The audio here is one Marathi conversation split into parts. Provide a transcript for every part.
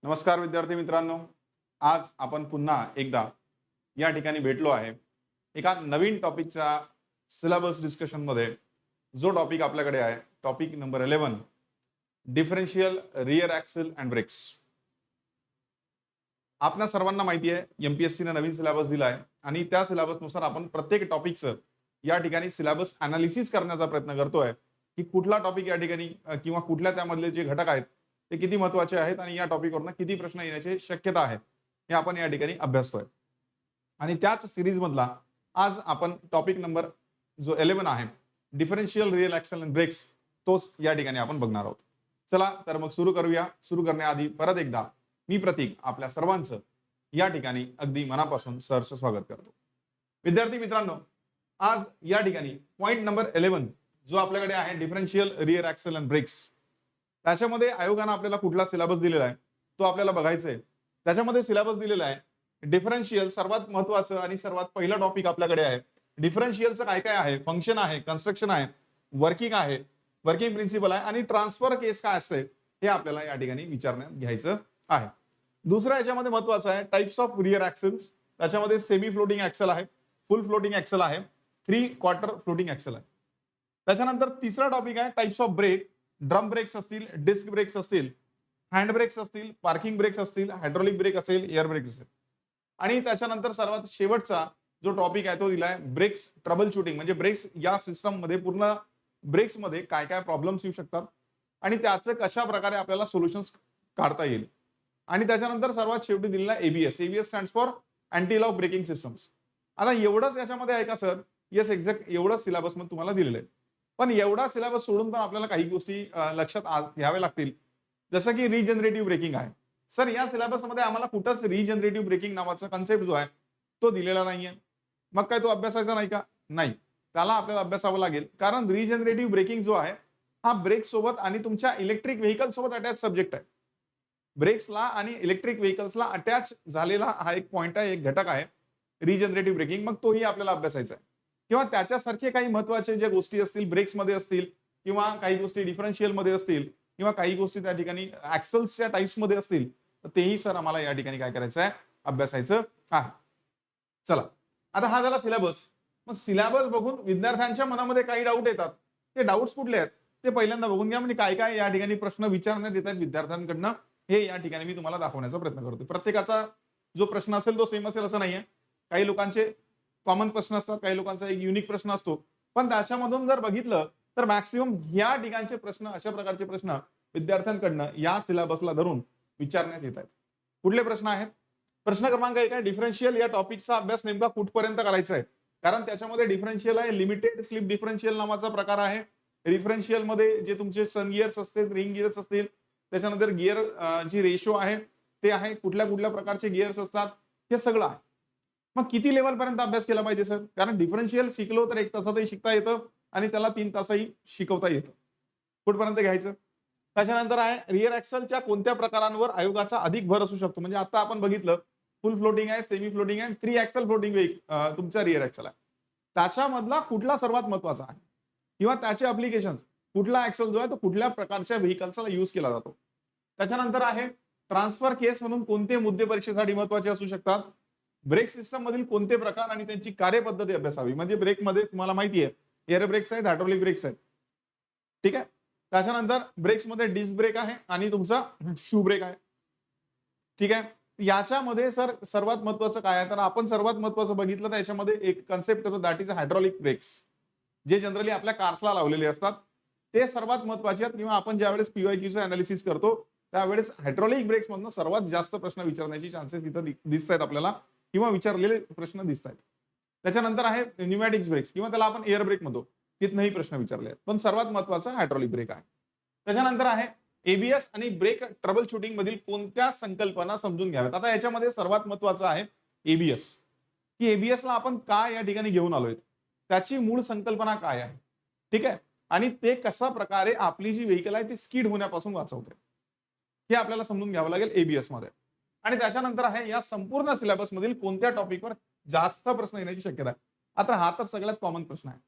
नमस्कार विद्यार्थी मित्रांनो. आज आपण पुन्हा एकदा या ठिकाणी भेटलो आहे एका नवीन टॉपिकच्या सिलेबस डिस्कशन मध्ये. जो टॉपिक आपल्याकडे आहे topic number 11, differential rear axle and brakes. आपल्या सर्वांना माहिती आहे एमपीएससी ने नवीन सिलेबस दिला आहे आणि त्या सिलेबसनुसार आपण प्रत्येक टॉपिकचं या ठिकाणी सिलेबस अनालिसिस करण्याचा प्रयत्न करतोय की कुठला टॉपिक या ठिकाणी किंवा कुठल्या त्यामधले जे घटक आहेत ते किती महत्वाचे आहेत आणि या टॉपिकवरनं किती प्रश्न येण्याची शक्यता आहे हे आपण या ठिकाणी अभ्यासतोय. आणि त्याच सिरीज मधला आज आपण टॉपिक नंबर जो 11 आहे, differential real axle and breaks, तोच या ठिकाणी आपण बघणार आहोत. चला तर मग सुरू करूया. सुरू करण्याआधी परत एकदा मी प्रतीक आपल्या सर्वांचं या ठिकाणी अगदी मनापासून सहर्ष स्वागत करतो. विद्यार्थी मित्रांनो, आज या ठिकाणी पॉइंट नंबर 11 जो आपल्याकडे आहे differential rear axle and breaks, त्याच्यामध्ये आयोगानं आपल्याला कुठला सिलेबस दिलेला आहे तो आपल्याला बघायचा आहे. त्याच्यामध्ये सिलेबस दिलेला आहे डिफरन्शियल, सर्वात महत्वाचं आणि सर्वात पहिला टॉपिक आपल्याकडे आहे. डिफरन्शियलचं काय काय आहे, फंक्शन आहे, कन्स्ट्रक्शन आहे, वर्किंग आहे, वर्किंग प्रिन्सिपल आहे आणि ट्रान्सफर केस काय असते हे आपल्याला या ठिकाणी विचारण्यात घ्यायचं आहे. दुसरा याच्यामध्ये महत्वाचं आहे टाइप्स ऑफ रियर ॲक्सल्स. त्याच्यामध्ये सेमी फ्लोटिंग ॲक्सल आहे, फुल फ्लोटिंग ॲक्सल आहे, 3/4 फ्लोटिंग ॲक्सल आहे. त्याच्यानंतर तिसरा टॉपिक आहे types of brake. Drum brakes असतील, डिस्क ब्रेक्स असतील, हँड ब्रेक्स असतील, पार्किंग ब्रेक्स असतील, हायड्रॉलिक ब्रेक असेल, एअर ब्रेक असेल. आणि त्याच्यानंतर सर्वात शेवटचा जो टॉपिक आहे तो दिलाय ब्रेक्स ट्रबल शूटिंग, म्हणजे ब्रेक्स या सिस्टम मध्ये पूर्ण ब्रेक्स मध्ये काय काय प्रॉब्लेम्स येऊ शकतात आणि त्याचे कशा प्रकारे आपल्याला सोल्युशन्स काढता येईल. आणि त्याच्यानंतर सर्वात शेवटी दिलेला ABS. ABS stands for anti lock braking systems. आता एवढंच याच्यामध्ये आहे का सर? येस, एक्झॅक्ट एवढंच सिलेबस मध्ये तुम्हाला दिलेलं आहे. पण एवढा सिलेबस सोडून पण आपल्याला काही गोष्टी लक्षात घ्याव्या लागतील. जसं की रिजनरेटिव्ह ब्रेकिंग आहे. सर या सिलेबस मध्ये आम्हाला कुठंच रिजनरेटिव्ह ब्रेकिंग नावाचा कन्सेप्ट जो आहे तो दिलेला नाहीये. मग काय तो अभ्यासायचा नाही का? नाही, त्याला आपल्याला अभ्यासावं लागेल. कारण रिजनरेटिव्ह ब्रेकिंग जो आहे हा ब्रेक सोबत आणि तुमच्या इलेक्ट्रिक व्हेकल सोबत अटॅच सब्जेक्ट आहे. ब्रेक्सला आणि इलेक्ट्रिक व्हेकल्सला अटॅच झालेला हा एक पॉइंट आहे, एक घटक आहे रिजनरेटिव्ह ब्रेकिंग. मग तोही आपल्याला अभ्यासायचा आहे. किंवा त्याच्यासारखे काही महत्वाचे ज्या गोष्टी असतील ब्रेक्समध्ये असतील किंवा काही गोष्टी डिफरन्शियल मध्ये असतील किंवा काही गोष्टी त्या ठिकाणी ऍक्सल्सच्या टाइप्स मध्ये असतील तर तेही सर आम्हाला या ठिकाणी काय करायचं आहे, अभ्यासायचं आहे. चला, आता हा झाला सिलेबस. मग सिलेबस बघून विद्यार्थ्यांच्या मनामध्ये काही डाऊट येतात. ते डाऊट्स कुठले आहेत ते पहिल्यांदा बघून घ्या. म्हणजे काय काय या ठिकाणी प्रश्न विचारण्यात येतात विद्यार्थ्यांकडनं हे या ठिकाणी मी तुम्हाला दाखवण्याचा प्रयत्न करतो. प्रत्येकाचा जो प्रश्न असेल तो सेम असेल असं नाहीये. काही लोकांचे कॉमन प्रश्न असतात, काही लोकांचा एक युनिक प्रश्न असतो. पण त्याच्यामधून जर बघितलं तर मॅक्सिमम या ठिकाणचे प्रश्न, अशा प्रकारचे प्रश्न विद्यार्थ्यांकडनं या सिलेबसला धरून विचारण्यात येत आहेत. कुठले प्रश्न आहेत? प्रश्न क्रमांक 1 आहे डिफरन्शियल या टॉपिकचा अभ्यास नेमका कुठपर्यंत करायचा आहे. कारण त्याच्यामध्ये डिफरन्शियल आहे, लिमिटेड स्लिप डिफरन्शियल नावाचा प्रकार आहे. डिफरन्शियल मध्ये जे तुमचे सन गिअर्स असतील, रिंग गिअर्स असतील, त्याच्यानंतर गिअर जी रेशो आहे ते आहे, कुठल्या कुठल्या प्रकारचे गिअर्स असतात हे सगळं आहे. मग किती लेवल पर्यंत अभ्यास केला पाहिजे सर? कारण डिफरन्शियल शिकलो तर 1 तासातही शिकता येतं आणि त्याला 3 तासही शिकवता येतं. कुठपर्यंत घ्यायचं? त्याच्यानंतर आहे रिअर ॲक्सलच्या कोणत्या प्रकारांवर आयोगाचा अधिक भर असू शकतो. म्हणजे आता आपण बघितलं फुल फ्लोटिंग आहे, सेमी फ्लोटिंग आहे, 3 ॲक्सल फ्लोटिंग तुमचा रिअर ॲक्सल आहे. त्याच्यामधला कुठला सर्वात महत्वाचा आहे किंवा त्याचे अप्लिकेशन कुठला ॲक्सल जो आहे तो कुठल्या प्रकारच्या व्हेकल्सला यूज केला जातो. त्याच्यानंतर आहे ट्रान्सफर केस म्हणून कोणते मुद्दे परीक्षेसाठी महत्वाचे असू शकतात. ब्रेक सिस्टम मधील कोणते प्रकार आणि त्यांची कार्यपद्धती अभ्यासावी. म्हणजे ब्रेक मध्ये तुम्हाला माहिती आहे एअर ब्रेक्स आहेत, हायड्रॉलिक ब्रेक्स आहेत, ठीक आहे. त्याच्यानंतर ब्रेक्स मध्ये डिस्क ब्रेक आहे आणि तुमचा शू ब्रेक आहे, ठीक आहे. याच्यामध्ये सर सर्वात महत्वाचं काय आहे तर आपण सर्वात महत्वाचं बघितलं तर याच्यामध्ये एक कन्सेप्ट येतो दॅट इज हायड्रॉलिक ब्रेक्स, जे जनरली आपल्या कार्सला लावलेले असतात. ते सर्वात महत्वाचे आहेत किंवा आपण ज्यावेळेस पीवायक्यूचं अनालिसिस करतो त्यावेळेस हायड्रॉलिक ब्रेक्स मधनं सर्वात जास्त प्रश्न विचारण्याची चान्सेस इथं दिसत आहेत आपल्याला किंवा विचारलेले प्रश्न दिसत आहेत. त्याच्यानंतर आहे न्यूमॅटिक्स ब्रेक्स किंवा त्याला आपण एअर ब्रेक म्हणतो, तिथनंही प्रश्न विचारले आहेत. पण सर्वात महत्वाचा हायड्रॉलिक ब्रेक आहे. त्याच्यानंतर आहे एबीएस आणि ब्रेक ट्रबल शूटिंग मधील कोणत्या संकल्पना समजून घ्याव्यात. आता याच्यामध्ये सर्वात महत्वाचं आहे एबीएस, की एबीएसला आपण काय या ठिकाणी घेऊन आलोय, त्याची मूळ संकल्पना काय आहे, ठीक आहे. आणि ते कशा प्रकारे आपली जी व्हेकल आहे ती स्किड होण्यापासून वाचवते हे आपल्याला समजून घ्यावं लागेल एबीएस मध्ये. आणि त्याच्यानंतर आहे या संपूर्ण सिलेबस मधील कोणत्या टॉपिकवर जास्त प्रश्न येण्याची शक्यता आहे. आता हा तर सगळ्यात कॉमन प्रश्न आहे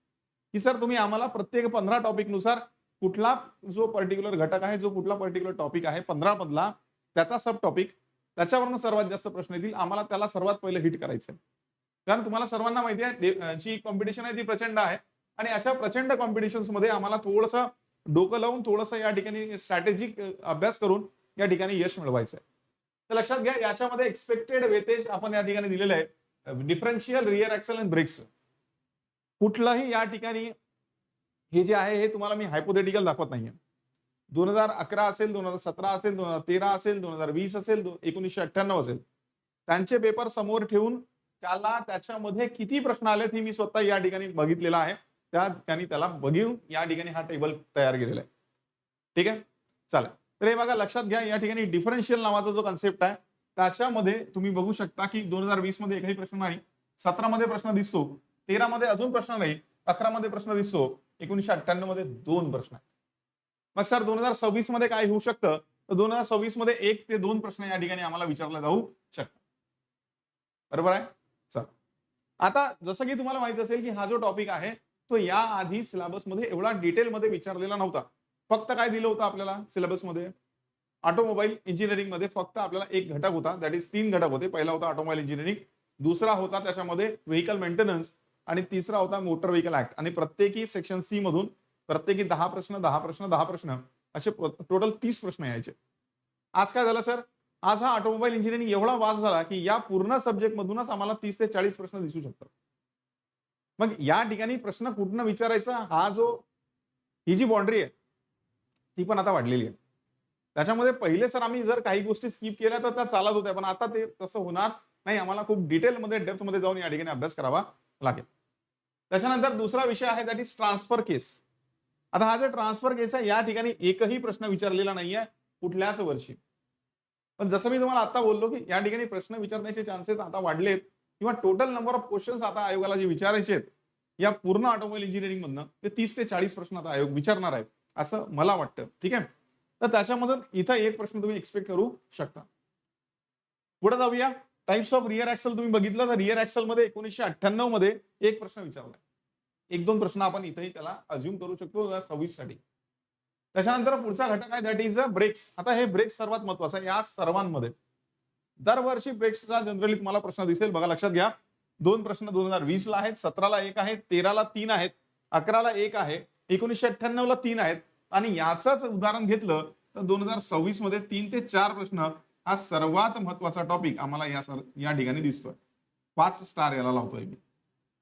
की सर तुम्ही आम्हाला प्रत्येक 15 टॉपिक नुसार कुठला जो पर्टिक्युलर घटक आहे, जो कुठला पर्टिक्युलर टॉपिक आहे 15 मधला त्याचा सब टॉपिक, त्याच्यावरनं सर्वात जास्त प्रश्न येतील. आम्हाला त्याला सर्वात पहिलं हिट करायचं आहे. कारण तुम्हाला सर्वांना माहिती आहे जी कॉम्पिटिशन आहे ती प्रचंड आहे आणि अशा प्रचंड कॉम्पिटिशन्समध्ये आम्हाला थोडंसं डोकं लावून थोडंसं या ठिकाणी स्ट्रॅटेजिक अभ्यास करून या ठिकाणी यश मिळवायचं आहे. तर लक्षात घ्या याच्यामध्ये एक्सपेक्टेड वेटेज आपण या ठिकाणी दिलेलं आहे. डिफरन्शियल, रिअर ॲक्सल आणि ब्रेक्स. कुठलंही या ठिकाणी हे जे आहे हे तुम्हाला मी हायपोथेटिकल दाखवत नाहीये. 2011 असेल, 2017 असेल, 2013 असेल, 2020 असेल, 1998 असेल. त्यांचे पेपर समोर ठेवून त्याला त्याच्यामध्ये किती प्रश्न आलेत हे मी स्वतः या ठिकाणी बघितलेलं आहे. त्या ठिकाणी त्याला बघून या ठिकाणी हा टेबल तयार केलेला आहे. ठीक आहे? चला. तर हे बघा लक्षात घ्या या ठिकाणी डिफरन्शियल नावाचा जो कन्सेप्ट आहे त्याच्यामध्ये तुम्ही बघू शकता की 2020 मध्ये एकही प्रश्न नाही, 17 मध्ये प्रश्न दिसतो, 13 मध्ये अजून प्रश्न नाही, 11 मध्ये प्रश्न दिसतो, 1998 मध्ये 2 प्रश्न आहेत. मग सर 2026 मध्ये काय होऊ शकतं? तर 2026 मध्ये 1 ते 2 प्रश्न या ठिकाणी आम्हाला विचारले जाऊ शकतात. बरोबर आहे? चला. आता जसं की तुम्हाला माहित असेल की हा जो टॉपिक आहे तो या आधी सिलेबसमध्ये एवढा डिटेलमध्ये विचारलेला नव्हता. फक्त काय दिलं होतं आपल्याला सिलेबसमध्ये? ऑटोमोबाईल इंजिनिअरिंग मध्ये फक्त आपल्याला एक घटक होता, दॅट इज 3 घटक होते. पहिला होता ऑटोमोबाईल इंजिनिअरिंग, दुसरा होता त्याच्यामध्ये व्हेइकल मेंटेनन्स आणि तिसरा होता मोटर व्हेइकल ऍक्ट आणि प्रत्येकी सेक्शन सी मधून प्रत्येकी 10 प्रश्न 10 प्रश्न 10 प्रश्न असे टोटल 30 प्रश्न यायचे. आज काय झालं सर? आज हा ऑटोमोबाईल इंजिनिअरिंग एवढा वास्ट झाला की या पूर्ण सब्जेक्ट मधूनच आम्हाला 30 ते 40 प्रश्न दिसू शकतात. मग या ठिकाणी प्रश्न कुठनं विचारायचा हा जो ही जी बाउंड्री आहे ती पण आता वाढलेली आहे. त्याच्यामध्ये पहिले सर आम्ही जर काही गोष्टी स्किप केल्या तर त्या चालत होत्या, पण आता ते तसं होणार नाही. आम्हाला खूप डिटेलमध्ये डेप्थमध्ये जाऊन या ठिकाणी अभ्यास करावा लागेल. त्याच्यानंतर दुसरा विषय आहे दॅट इज ट्रान्सफर केस. आता हा जो ट्रान्सफर केस आहे या ठिकाणी एकही प्रश्न विचारलेला नाहीये कुठल्याच वर्षी. पण जसं मी तुम्हाला आता बोललो की या ठिकाणी प्रश्न विचारण्याचे चान्सेस आता वाढलेत किंवा टोटल नंबर ऑफ क्वेश्चन्स आता आयोगाला जे विचारायचे आहेत या पूर्ण ऑटोमोबाईल इंजिनिअरिंग मधनं ते 30 ते 40 प्रश्न आता आयोग विचारणार आहे असं मला वाटतं. ठीक आहे? तर त्याच्यामधून इथं एक प्रश्न तुम्ही एक्सपेक्ट करू शकता. पुढे जाऊया. टाइप्स ऑफ रिअर ऍक्सल तुम्ही बघितलं तर रिअर ऍक्सल मध्ये 1998 मध्ये एक प्रश्न विचारलाय. 1-2 प्रश्न आपण इथेही त्याला अज्युम करू शकतो 2026 साठी. त्याच्यानंतर पुढचा घटक आहे दॅट इज अ ब्रेक्स. आता हे ब्रेक्स सर्वात महत्वाचं आहे या सर्वांमध्ये. दरवर्षी ब्रेक्सचा जनरली तुम्हाला प्रश्न दिसेल. बघा लक्षात घ्या. 2 प्रश्न 2020 ला आहेत, 17 ला 1 आहे, 13 ला 3 आहेत, 11 ला 1 आहे, 1998 ला 3 आहेत आणि याचंच उदाहरण घेतलं तर 2026 मध्ये 3 ते 4 प्रश्न हा सर्वात महत्वाचा टॉपिक आम्हाला या ठिकाणी दिसतोय. 5 स्टार याला लावतोय मी.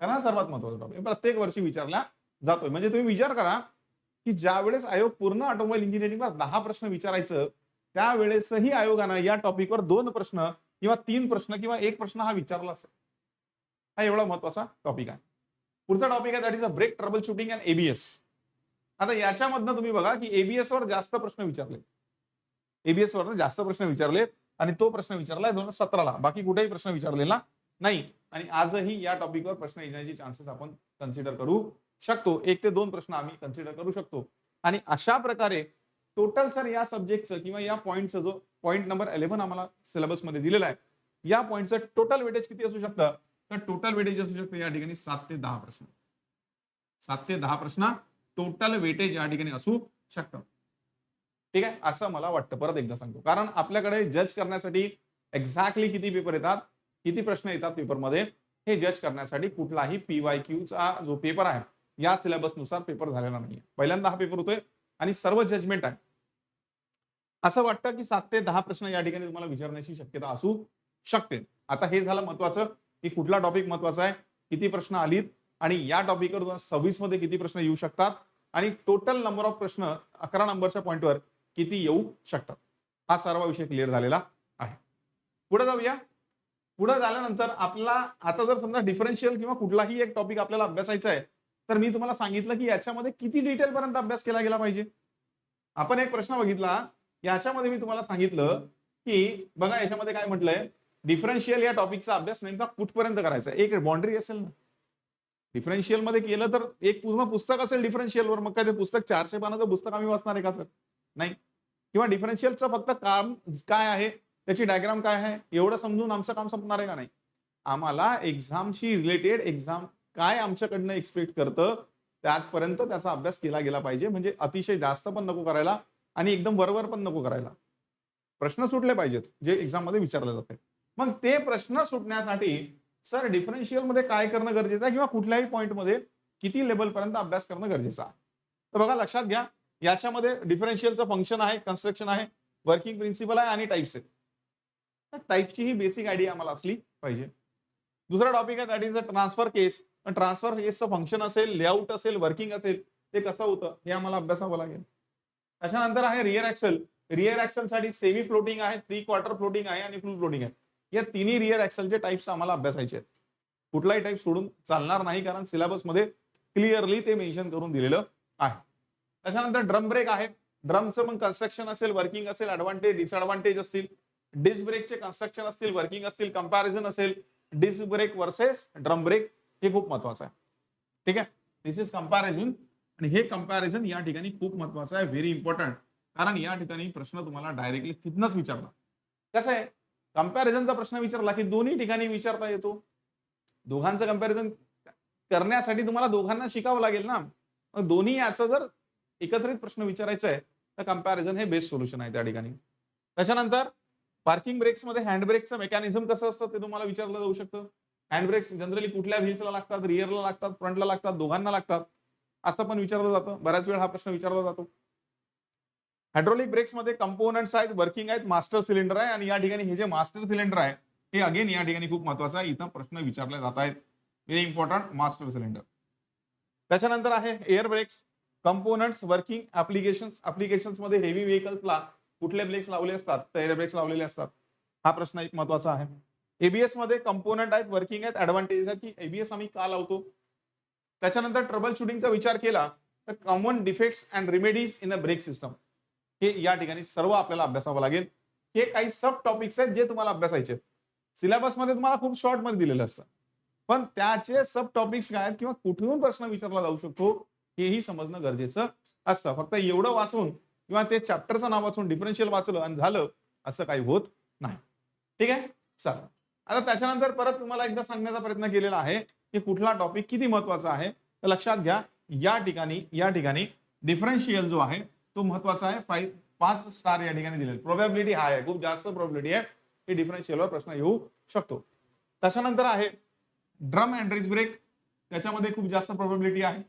कारण हा सर्वात महत्वाचा टॉपिक प्रत्येक वर्षी विचारला जातोय. म्हणजे तुम्ही विचार करा की ज्यावेळेस आयोग पूर्ण ऑटोमोबाईल इंजिनिअरिंगवर 10 प्रश्न विचारायचं त्यावेळेसही आयोगानं या टॉपिकवर 2 प्रश्न किंवा 3 प्रश्न किंवा 1 प्रश्न हा विचारला असेल. हा एवढा महत्वाचा टॉपिक आहे. पुढचा टॉपिक आहे that is a brake troubleshooting and ABS. आता याच्यामधनं तुम्ही बघा की एबीएस वर जास्त प्रश्न विचारले. एबीएस वर जास्त प्रश्न विचारलेत आणि तो प्रश्न विचारलाय 2017 ला. बाकी कुठेही प्रश्न विचारलेला नाही आणि आजही या टॉपिकवर प्रश्न येण्याचे चान्सेस आपण कन्सिडर करू शकतो. 1 ते 2 प्रश्न आम्ही कन्सिडर करू शकतो आणि अशा प्रकारे टोटल सर या सब्जेक्टचं किंवा या पॉईंटचा जो पॉईंट नंबर 11 आम्हाला सिलेबस मध्ये दिलेला आहे या पॉईंटचं टोटल वेटेज किती असू शकतं? तर टोटल वेटेज असू शकतं या ठिकाणी 7 ते 10 प्रश्न. 7 ते 10 प्रश्न टोटल वेटेज या ठिकाणी असू शकतं. ठीक आहे? असं मला वाटतं. परत एकदा सांगतो. कारण आपल्याकडे जज करण्यासाठी एक्झॅक्टली किती पेपर येतात, किती प्रश्न येतात पेपरमध्ये हे जज करण्यासाठी कुठलाही पीवायक्यूचा जो पेपर आहे या सिलेबसनुसार पेपर झालेला नाहीये. पहिल्यांदा हा पेपर होतोय आणि सर्व जजमेंट आहे. असं वाटतं की 7 ते 10 प्रश्न या ठिकाणी तुम्हाला विचारण्याची शक्यता असू शकते. आता हे झालं महत्वाचं की कुठला टॉपिक महत्वाचा आहे, किती प्रश्न आलीत आणि या टॉपिकवर 2026 मध्ये किती प्रश्न येऊ शकतात आणि टोटल नंबर ऑफ प्रश्न 11 नंबरच्या पॉईंटवर किती येऊ शकतात. हा सर्व विषय क्लिअर झालेला आहे. पुढे जाऊया. पुढे झाल्यानंतर आपला आता जर समजा डिफरन्शियल किंवा कुठलाही एक टॉपिक आपल्याला अभ्यासायचा आहे तर मी तुम्हाला सांगितलं की याच्यामध्ये किती डिटेल पर्यंत अभ्यास केला गेला पाहिजे. आपण एक प्रश्न बघितला याच्यामध्ये मी तुम्हाला सांगितलं की बघा याच्यामध्ये काय म्हटलंय डिफरन्शियल या टॉपिकचा अभ्यास नेमका कुठपर्यंत करायचा. एक बाउंड्री असेल ना डिफरन्शियल मध्ये केलं तर एक पूर्ण पुस्तक असेल डिफरन्शियलवर. मग काय ते पुस्तक 400 पानाचं पुस्तक आम्ही वाचणार आहे का सर? नाही. किंवा डिफरन्शियलचं फक्त काम काय आहे त्याची डायग्राम काय आहे एवढं समजून आमचं काम संपणार आहे का? नाही. आम्हाला एक्झामशी रिलेटेड एक्झाम काय आमच्याकडनं एक्सपेक्ट करतं त्यापर्यंत त्याचा अभ्यास केला गेला पाहिजे. म्हणजे अतिशय जास्त पण नको करायला आणि एकदम वरवर पण नको करायला. प्रश्न सुटले पाहिजेत जे एक्झाम मध्ये विचारले जाते. मग ते प्रश्न सुटण्यासाठी सर डिफरन्शियल मध्ये काय करणं गरजेचं आहे किंवा कुठल्याही पॉईंट मध्ये किती लेवल पर्यंत अभ्यास करणं गरजेचं आहे. तर बघा लक्षात घ्या, याच्यामध्ये डिफरन्शियलचं फंक्शन आहे, कन्स्ट्रक्शन आहे, वर्किंग प्रिन्सिपल आहे आणि टाइप्स आहेत. तर टाइपची ही बेसिक आयडिया आम्हाला असली पाहिजे. दुसरा टॉपिक आहे that is a transfer case. Transfer केसचं फंक्शन असेल, लेआउट असेल, वर्किंग असेल, ते कसं होतं हे आम्हाला अभ्यासावं लागेल. त्याच्यानंतर आहे रिअर ऍक्सल. रिअर ऍक्सल साठी सेमी फ्लोटिंग आहे, 3/4 फ्लोटिंग आहे आणि फुल फ्लोटिंग आहे. या तिन्ही रिअर ऍक्सलचे टाइप्स आम्हाला अभ्यासायचे आहेत. कुठलाही टाइप सोडून चालणार नाही, कारण सिलेबस मध्ये क्लिअरली ते मेन्शन करून दिलेलं आहे. त्याच्यानंतर ड्रम ब्रेक आहे. ड्रमचं मग कन्स्ट्रक्शन असेल, वर्किंग असेल, ऍडव्हान्टेज डिसएडव्हान्टेज असतील, डिस्क ब्रेकचे कन्स्ट्रक्शन असतील, वर्किंग असतील, कंपॅरिझन असेल, disc brake versus drum brake, हे खूप महत्वाचं आहे. ठीक आहे, दिस इज कंपॅरिझन. आणि हे कंपॅरिझन या ठिकाणी खूप महत्वाचं आहे, व्हेरी इम्पॉर्टंट. कारण या ठिकाणी प्रश्न तुम्हाला डायरेक्टली तिथनच विचारला. कसं आहे, कंपॅरिझनचा प्रश्न विचारला की दोन्ही ठिकाणी विचारता येतो. दोघांचं कंपॅरिझन करण्यासाठी तुम्हाला दोघांना शिकावं लागेल ना. मग दोन्ही याचं जर एकत्रित प्रश्न विचारायचा आहे तर कंपॅरिझन हे बेस्ट सोल्युशन आहे त्या ठिकाणी. त्याच्यानंतर पार्किंग ब्रेक्स मध्ये हँड ब्रेकचं मेकॅनिझम कसं असतं ते तुम्हाला विचारलं जाऊ शकतं. हँड ब्रेक्स जनरली कुठल्या व्हील्सला लागतात, रिअरला लागतात, फ्रंटला लागतात, दोघांना लागतात, असं पण विचारलं जातं. बऱ्याच वेळ हा प्रश्न विचारला जातो. हायड्रोलिक ब्रेक्स मध्ये कंपोनंट्स आहेत, वर्किंग आहेत, मास्टर सिलेंडर आहे. आणि या ठिकाणी हे जे मास्टर सिलेंडर आहे हे अगेन या ठिकाणी खूप महत्वाचं आहे. इथं प्रश्न विचारले जात आहेत, व्हेरी इम्पॉर्टंट, मास्टर सिलेंडर. त्याच्यानंतर आहे air brakes, components, working, applications मध्ये हेवी व्हेकल्सला कुठले ब्रेक्स लावले असतात, तर एअर ब्रेक्स लावलेले असतात. हा प्रश्न एक महत्वाचा आहे. एबीएस मध्ये कंपोनंट आहेत, वर्किंग आहेत, ऍडव्हान्टेज आहेत की एबीएस आम्ही का लावतो. त्याच्यानंतर ट्रबल शूटिंगचा विचार केला तर common defects and remedies in a brake system, हे या ठिकाणी सर्व आपल्याला अभ्यासावं लागेल. हे काही सब टॉपिक्स आहेत जे तुम्हाला अभ्यासायचे आहेत. सिलेबस मध्ये तुम्हाला खूप शॉर्ट मध्ये दिलेलं असतं, पण त्याचे सब टॉपिक्स काय आहेत किंवा कुठून प्रश्न विचारला जाऊ शकतो हेही समजणं गरजेचं असतं. फक्त एवढं वाचून किंवा ते चॅप्टरचं नाव वाचून डिफरन्शियल वाचलं आणि झालं असं काही होत नाही. ठीक आहे, चला. आता त्याच्यानंतर परत तुम्हाला एकदा सांगण्याचा प्रयत्न केलेला आहे की कुठला टॉपिक किती महत्वाचा आहे. तर लक्षात घ्या, या ठिकाणी डिफरन्शियल जो आहे तो महत्वाचा आहे. 5 स्टार या ठिकाणी दिलेले. प्रोबॅबिलिटी हाय आहे, खूप जास्त प्रोबॅबिलिटी आहे की डिफरन्शियलवर प्रश्न येऊ शकतो. त्याच्यानंतर आहे ड्रम अँड डिस्क ब्रेक, त्याच्यामध्ये खूप जास्त प्रोबॅबिलिटी आहे.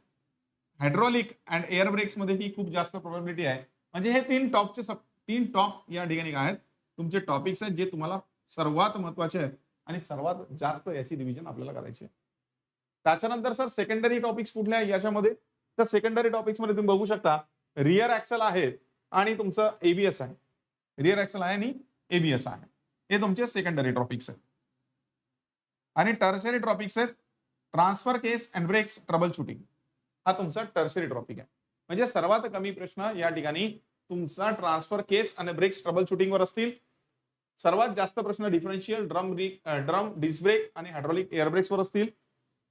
हायड्रॉलिक अँड एअर ब्रेक्स मध्ये ही खूप जास्त प्रोबॅबिलिटी आहे. म्हणजे हे तीन टॉप या ठिकाणी काय आहेत तुमचे टॉपिक्स आहेत जे तुम्हाला सर्वात महत्वाचे आहेत आणि सर्वात जास्त याची डिव्हिजन आपल्याला करायची आहे. त्याच्यानंतर सर सेकंडरी टॉपिक्स कुठले आहे याच्यामध्ये, तर सेकंडरी टॉपिक्स मध्ये तुम्ही बघू शकता रिअर ऍक्सल आहे आणि तुमचं एबीएस आहे. रिअर ऍक्सल आहे आणि एबीएस आहे, हे तुमचे सेकंडरी टॉपिक्स आहेत. आणि टर्शरी टॉपिक्स आहेत transfer case and brakes, troubleshooting, हा तुमचा टर्शरी टॉपिक आहे. म्हणजे सर्वात कमी प्रश्न या ठिकाणी तुमचा ट्रान्सफर केस आणि ब्रेक्स ट्रबल शूटिंग वर असतील. सर्वात जास्त प्रश्न डिफरन्शियल, ड्रम डिस्क ब्रेक आणि हायड्रॉलिक एअर ब्रेक्स वर असतील.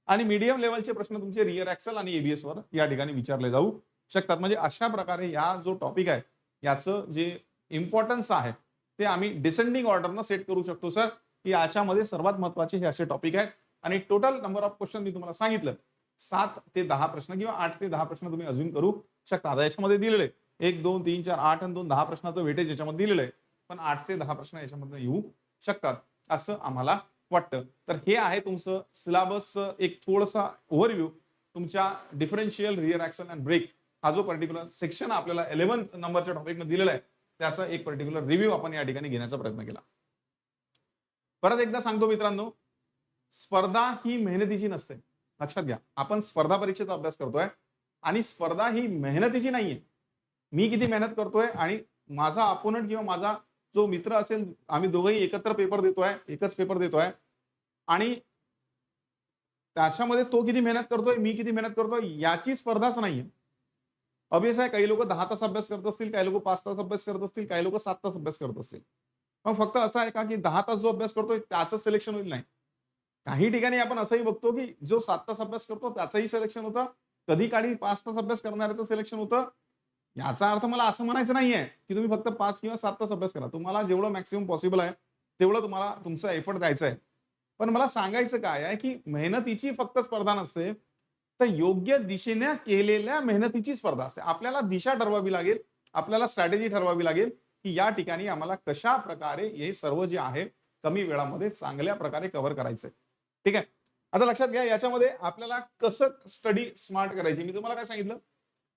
आणि मीडियम लेवलचे प्रश्न तुमचे रिअर ऍक्सल आणि एबीएस वर या ठिकाणी विचारले जाऊ शकतात. म्हणजे अशा प्रकारे या जो टॉपिक आहे याचं जे इम्पॉर्टन्स आहे ते आम्ही डिसेंडिंग ऑर्डरनं सेट करू शकतो सर, की याच्यामध्ये सर्वात महत्वाचे हे असे टॉपिक आहेत. आणि टोटल नंबर ऑफ क्वेश्चन मी तुम्हाला सांगितलं 7 ते 10 प्रश्न किंवा 8 ते 10 प्रश्न तुम्ही अजून करू शकता. आता याच्यामध्ये दिलेले 1 2 3 4 8 आणि 2 10 प्रश्नाचं वेटेज याच्यामध्ये दिलेलं आहे, पण 8 ते 10 प्रश्न याच्यामध्ये येऊ शकतात असं आम्हाला वाटतं. तर हे आहे तुमचं सिलेबस एक थोडासा ओव्हरव्ह्यू तुमच्या डिफरन्शियल, रिअर ऍक्सल अँड ब्रेक हा जो पर्टिक्युलर सेक्शन आपल्याला 11 नंबरच्या टॉपिकमध्ये दिलेला आहे त्याचा एक पर्टिक्युलर रिव्ह्यू आपण या ठिकाणी घेण्याचा प्रयत्न केला. परत एकदा सांगतो मित्रांनो, स्पर्धा ही मेहनतीची नसते. लक्षात घ्या, आपण स्पर्धा परीक्षेचा अभ्यास करतोय आणि स्पर्धा ही मेहनतीची नाहीये. मी किती मेहनत करतोय आणि माझा अपोनंट किंवा माझा जो मित्र असेल, आम्ही दोघंही एकत्र पेपर देतोय, एकच पेपर देतोय आणि त्याच्यामध्ये तो किती मेहनत करतोय, मी किती मेहनत करतोय याची स्पर्धाच नाहीये. ऑब्वियस आहे, काही लोक 10 तास अभ्यास करत असतील, काही लोक 5 तास अभ्यास करत असतील, काही लोक 7 तास अभ्यास करत असतील. मग फक्त असं आहे का की 10 तास जो अभ्यास करतोय त्याचं सिलेक्शन होईल, नाही. काही ठिकाणी आपण असंही बघतो की जो 7 तास अभ्यास करतो त्याचंही सिलेक्शन होतं, कधी काळी 5 तास अभ्यास करणाऱ्याचं सिलेक्शन होतं. याचा अर्थ मला असं म्हणायचं नाहीये की तुम्ही फक्त 5 किंवा 7 तास अभ्यास करा. तुम्हाला जेवढं मॅक्सिमम पॉसिबल आहे तेवढं तुम्हाला तुमचं एफर्ट द्यायचं आहे. पण मला सांगायचं काय आहे की मेहनतीची फक्त स्पर्धा नसते, तर योग्य दिशेने केलेल्या मेहनतीची स्पर्धा असते. आपल्याला दिशा ठरवावी लागेल, आपल्याला स्ट्रॅटेजी ठरवावी लागेल की या ठिकाणी आम्हाला कशा प्रकारे हे सर्व जे आहे कमी वेळामध्ये चांगल्या प्रकारे कव्हर करायचंय. ठीक आहे. आता लक्षात घ्या याच्यामध्ये आपल्याला कसं स्टडी स्मार्ट करायची. मी तुम्हाला काय सांगितलं?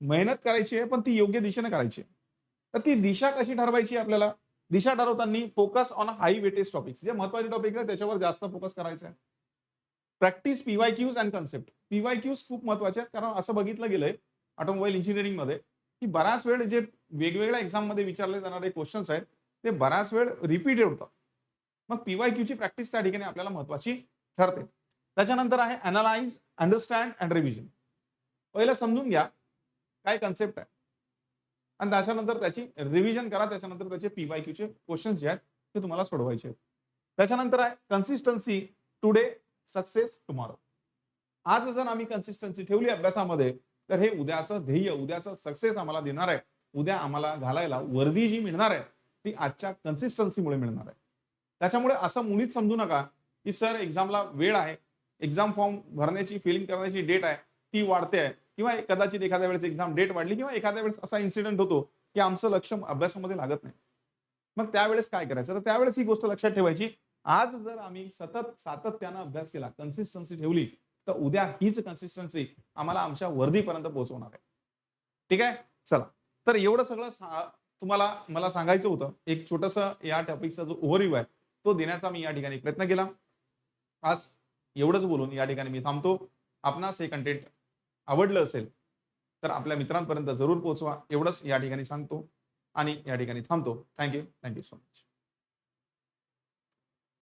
मेहनत करायची आहे, पण ती योग्य दिशेने करायची आहे. तर ती दिशा कशी ठरवायची आपल्याला? दिशा ठरवताना focus on high weightage topics. जे महत्त्वाचे टॉपिक आहे त्याच्यावर जास्त फोकस करायचा आहे. Practice PYQs and concept. PYQs खूप महत्त्वाचे आहेत, कारण असं बघितलं गेलंय ऑटोमोबाईल इंजिनिअरिंगमध्ये, की बराच वेळ जे वेगवेगळ्या एक्झाममध्ये विचारले जाणारे क्वेश्चन्स आहेत, ते बराच वेळ रिपीटेड होतात. मग पीवायक्यूची प्रॅक्टिस त्या ठिकाणी आपल्याला महत्त्वाची ठरते. त्याच्यानंतर आहे अॅनलाइज, अंडरस्टँड अँड रिव्हिजन. पहिलं समजून घ्या काय कन्सेप्ट आहे आणि त्याच्यानंतर त्याची रिव्हिजन करा. त्याच्यानंतर त्याचे पीवायक्यूचे क्वेश्चन्स जे आहेत ते तुम्हाला सोडवायचे आहेत. त्याच्यानंतर आहे कन्सिस्टन्सी टुडे, सक्सेस टुमॉरो. आज जर आम्ही कन्सिस्टन्सी ठेवली अभ्यासामध्ये, तर हे उद्याचं ध्येय, उद्याचं सक्सेस आम्हाला देणार आहे. उद्या आम्हाला घालायला वर्दी जी मिळणार आहे, ती आजच्या कन्सिस्टन्सीमुळे मिळणार आहे. त्याच्यामुळे असं मुळीच समजू नका, की सर एक्झामला वेळ आहे, एक्झाम फॉर्म भरण्याची, फिलिंग करण्याची डेट आहे, ती वाढते आहे किंवा कदाचित एखाद्या वेळेस एक्झाम डेट वाढली किंवा एखाद्या वेळेस असा इन्सिडेंट होतो, की आमचं लक्ष अभ्यासामध्ये लागत नाही. मग त्यावेळेस काय करायचं? तर त्यावेळेस ही गोष्ट लक्षात ठेवायची. आज जर आम्ही सतत सातत्यानं अभ्यास केला, कन्सिस्टन्सी ठेवली, तर उद्या हीच कन्सिस्टन्सी आम्हाला आमच्या वर्दीपर्यंत पोहोचवणार आहे. ठीक आहे? चला. तर एवढं सगळं तुम्हाला मला सांगायचं होतं. एक छोटंसं या टॉपिकचा जो ओव्हरव्ह्यू आहे, तो देण्याचा मी या ठिकाणी प्रयत्न केला. आज एवढंच बोलून या ठिकाणी मी थांबतो. आपणास हे कंटेंट आवडलं असेल, तर आपल्या मित्रांपर्यंत जरूर पोहोचवा. एवढंच या ठिकाणी सांगतो आणि या ठिकाणी थांबतो. Thank you. Thank you so much.